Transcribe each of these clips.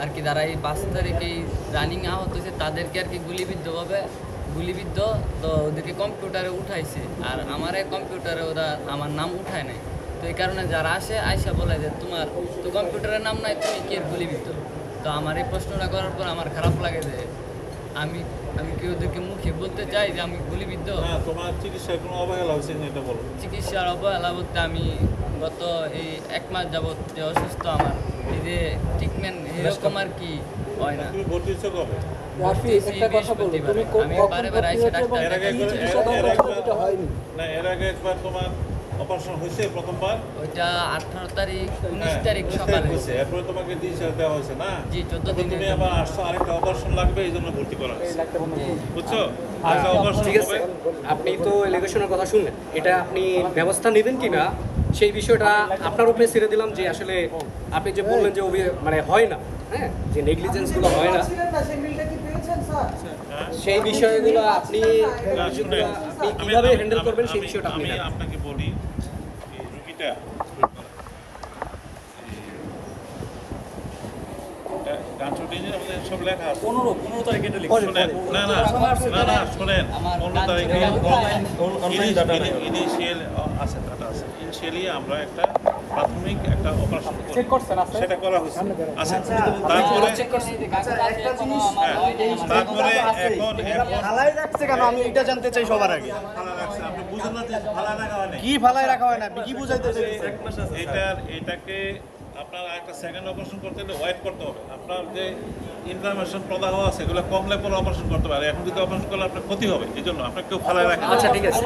আর কি যারা এই 5 তারিখে রানিং আহত হয়েছে তাদেরকে আর কি গুলিবিদ্ধ তো ওদেরকে কম্পিউটারে উঠাইছে আর আমার এই কম্পিউটারে ওরা আমার নাম উঠায় নাই। তো এই কারণে যারা আসে আয়সা বলে যে তোমার তো কম্পিউটারের নাম নাই, তুমি কি এর গুলিবিদ্ধ? তো আমার এই প্রশ্নটা করার পর আমার খারাপ লাগে যে আমি কি ওদেরকে মুখে বলতে চাই যে আমি গুলিবিদ্ধ? তোমার চিকিৎসার কোনো অবহেলা হয়েছে এটা বলো। চিকিৎসার অবহেলা বলতে আমি গত এই 1 মাস যাবত যে অসুস্থ, আমার এই যে ট্রিটমেন্ট এরকম আর কি হয় না। তুমি ভর্তি হচ্ছ কবে? আমি বারে বারে এসে ডাক্তার এর আগে একবার তোমার অপারেশন হয়েছে প্রথমবার, ওইটা 18 তারিখ 19 তারিখ সকালে হয়েছে, এরপরে তোমাকে ডিসচার্জ দেওয়া হয়েছে না? জি 14 দিন। তুমি আবার আসছো, আরেকটা অপারেশন লাগবে, এই জন্য ভর্তি করা হয়েছে, বুঝছো? আরেকটা অপারেশন ঠিক আছে, আপনি তো এলিগেশনের কথা শুনলেন, এটা আপনি ব্যবস্থা নেবেন কিনা সেই বিষয়টা আপনার উপরে ছেড়ে দিলাম। যে আসলে আপনি যে বললেন যে মানে হয় না, হ্যাঁ, যে নেগলিজেন্সগুলো হয় না, সেই বিষয়গুলো আপনি কিভাবে হ্যান্ডেল করবেন সেই বিষয়টা আমি আপনাকে বলি। এই রুগীটা সব লেখা 15 তারিখে এটা শোনেন, না শোনেন, 15 তারিখে ইনিশিয়াল আছে, ডাটা আছে। ইনিশিয়ালি আমরা একটা প্রাথমিক একটা অপারেশন সেটা করা হয়েছে আছে। তারপরে এখন ফালাই রাখছে কেন আমি এটা জানতে চাই সবার আগে। আপনি বুঝেন না যে ফালা রাখা হয় না, কি ফালাই রাখা হয় না, আপনি কি বুঝাইতে চাইছেন? এটাকে আপনার একটা সেকেন্ড অপারেশন করতে হলে ওয়েট করতে হবে। আপনার যে ইনফ্লামেশন প্রদাহ আছে এগুলো কমলে পরে অপারেশন করতে পারে, এখন যদি অপারেশন করলে আপনার ক্ষতি হবে, এই জন্য আপনাকে কেউ ফালায় রাখে। আচ্ছা ঠিক আছে,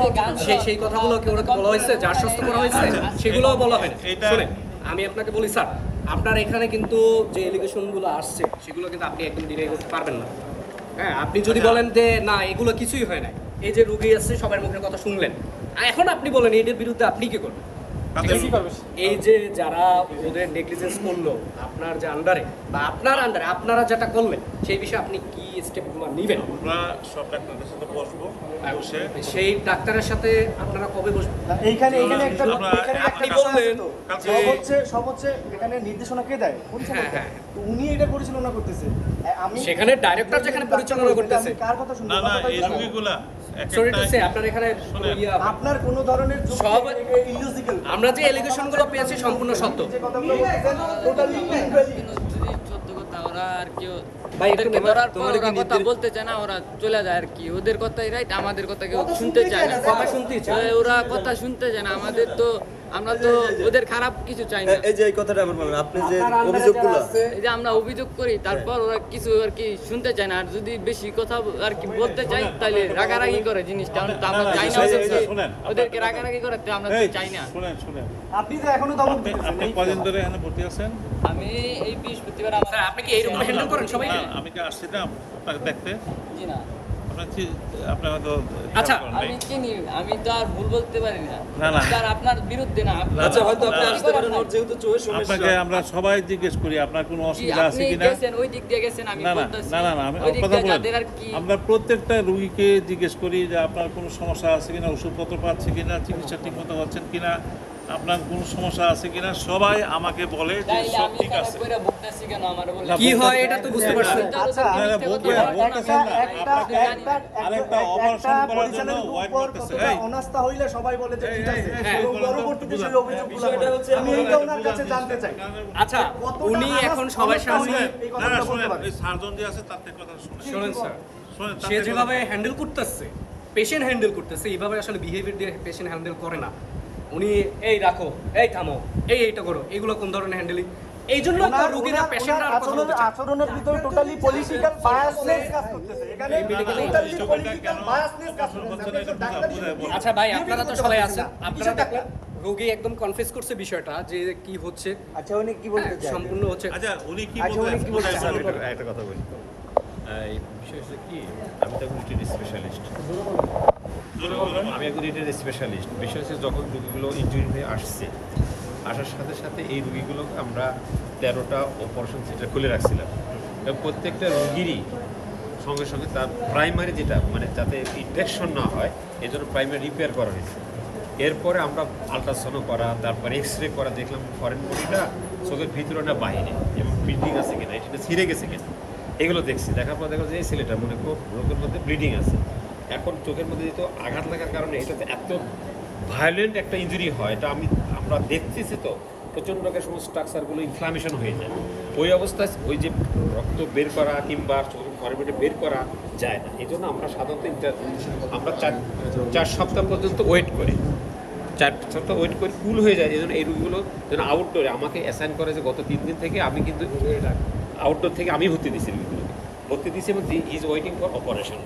সেই কথাগুলো কেউ বলা হয়েছে, যা আশ্বস্ত করা হয়েছে সেগুলোও বলা হয় না। শুনে আমি আপনাকে বলি স্যার, আপনার এখানে কিন্তু যে এলিগেশনগুলো আসছে সেগুলো কিন্তু আপনি একদম ডিনাই করতে পারবেন না। হ্যাঁ, আপনি যদি বলেন যে না এগুলো কিছুই হয় না, এই যে রুগী আসছে সবার মুখের কথা শুনলেন, এখন আপনি বলেন এদের বিরুদ্ধে আপনি কি করবেন? এই যে যারা ওদের নেগলিজেন্স করলো আপনার যে আন্ডারে বা আপনার আন্ডারে আপনারা যেটা করলেন সেই বিষয়ে আপনি কি স্টেপগুলো নেবেন? আমরা সব ডাক্তারদের সাথে বসবো, সেই ডাক্তারের সাথে আপনারা কবে বসবেন? এইখানে একটা আপনি বললেন সব হচ্ছে এখানে নির্দেশনা কে দেয়? হ্যাঁ, উনি এটা পরিচালনা করতেছে, আমি সেখানে ডাইরেক্টর যেখানে পরিচালনা করতেছে, কার কথা শুনবো? না এই রোগীগুলা আপনার এখানে আপনার কোনো ধরনের সব ইলজিক্যাল, আমরা যে এলিগেশনগুলো পেয়েছি সম্পূর্ণ সত্য। যে কথাগুলো বলতেছেন টোটালি সত্য কথা, ওরা আর কি ভাই একটু ধরার পর ওরা কথা বলতে চায় না, ওরা চলে যায় আর কি। ওদের কথাই রাইট, আমাদের কথা কেউ শুনতে চায় না, কথা শুনতেই চায় ওরা কথা শুনতে চায় না। আমাদের তো আমরা তো ওদের খারাপ কিছু চাই না। এই যে এই কথাটা আবার বলেন, আপনি যে অভিযোগগুলো, এই যে আমরা অভিযোগ করি তারপর ওরা কিছু আর কি শুনতে চায় না, আর যদি বেশি কথা আর কি বলতে চাই তাহলে রাগারাগি করে জিনিসটা। তো আমরা চাই না ওদেরকে রাগারাগি করতে, আমরা তো চাই না। শুনেন, আপনি তো এখনো দমন দিতেছেন। আপনি কদিন ধরে এখানে ভর্তি আছেন? আমি এই বৃহস্পতিবার স্যার আপনি কি এইরকম হ্যান্ডেল করেন সবাই? আমি কি আসছিলাম আপনাকে দেখতে? জি না, আপনার হয়তো আচ্ছা, আমি চিনি, আমি তো আর ভুল বলতে পারি না। না। স্যার আপনার বিরুদ্ধে না, আচ্ছা হয়তো আপনি আসতে পারেন, ওর যেহেতু চোখের সমস্যা। আপনাকে আমরা সবাই জিজ্ঞেস করি আপনার কোনো অসুবিধা আছে কিনা। গেছেন ওই দিক দিয়ে গেছেন, আমি বলতেছি না আমি ওই দিক কথা দিয়ে বলেন, যাদের আর কি আমরা প্রত্যেকটা রোগীকে জিজ্ঞেস করি যে আপনার কোনো সমস্যা আছে কিনা, ওষুধপত্র পাচ্ছে কিনা, চিকিৎসা ঠিকমতো হচ্ছেন কিনা, আপনার কোনো সমস্যা আছে কিনা, সবাই আমাকে বলে যে তাইলে সব আমি ঠিক খারাপ আছে। কইরা বকতেছি কেন আমার বলে? কি হয় এটা তো বুঝতে পারছেন। আরেকটা অপারেশন করার জন্য ওয়াইট করতেছে। এই অনাস্থা হইলে সবাই বলে যে ঠিক আছে, এবং পরবর্তীতে সেই অভিযোগগুলো আমি এইটা ওনার কাছে জানতে চাই। আচ্ছা, উনি এখন সবার সামনে শুনেন, এই সার্জন যে আছে তার থেকে কথা শুনেন স্যার, শুনেন, সে যেভাবে হ্যান্ডেল করতেছে, পেশেন্ট হ্যান্ডেল করতেছে, এইভাবে আসলে বিহেভিয়ার দিয়ে পেশেন্ট হ্যান্ডেল করে না। উনি এই রাখো, এই থামো, এইটা করো, এগুলো কোন ধরনের হ্যান্ডেলিং? এই জন্য তো রোগীরা পেশেন্টরা আর কথা বলতে চায়। আচরণের ভিতরে টোটালি পলিটিক্যাল বায়াসনেস কাজ করতেছে। এখানে টোটালি পলিটিক্যাল বায়াসনেস কাজ করতেছে। আচ্ছা ভাই, আপনারা তো সবাই আছেন, আপনারা দেখলেন রোগী একদম কনফিউজ করছে বিষয়টা যে কি হচ্ছে। আচ্ছা উনি কি বলতে চায়? সম্পূর্ণ হচ্ছে। আচ্ছা উনি কি একটা কথা বলি, এই বিষয় হচ্ছে কি, আমি তো এখন রিটেন স্পেশালিস্ট, বিষয় হচ্ছে যখন রুগীগুলো ইনজুরি হয়ে আসার সাথে সাথে এই রুগীগুলো আমরা 13টা অপারেশন থিয়েটার খুলে রাখছিলাম, এবং প্রত্যেকটা রুগীরই সঙ্গে সঙ্গে তার প্রাইমারি যেটা মানে যাতে ইনফেকশন না হয় এই জন্য প্রাইমারি রিপেয়ার করা হয়েছে। এরপরে আমরা আলট্রাসাউন্ড করা, তারপরে এক্স রে করা, দেখলাম ফরেন বডিটা চোখের ভিতরে না বাইরে এবং ব্লিডিং আছে কিনা, এটা ছিঁড়ে গেছে কিনা, এগুলো দেখছি। দেখার পর দেখা যায় এই ছেলেটা মনে করো লোকের মধ্যে ব্লিডিং আছে। এখন চোখের মধ্যে যেহেতু আঘাত লাগার কারণে এটাতে এত ভায়োলেন্ট একটা ইঞ্জুরি হয়, এটা আমরা দেখতেছি তো প্রচণ্ড একটা সমস্ত স্ট্রাকচারগুলো ইনফ্লামেশন হয়ে যায়। ওই অবস্থায় ওই যে রক্ত বের করা কিংবা ফরমেটে বের করা যায় না। এই জন্য আমরা সাধারণত আমরা 4 সপ্তাহ পর্যন্ত ওয়েট করি, 4 সপ্তাহ ওয়েট করে কুল হয়ে যায়। এই জন্য এই রোগীগুলো যেন আউটডোরে আমাকে অ্যাসাইন করে যে গত 3 দিন থেকে আমি কিন্তু আউটডোর থেকে আমি ভর্তি দিয়েছি রোগীগুলোকে, ভর্তি দিয়েছি এবং ইজ ওয়েটিং ফর অপারেশন।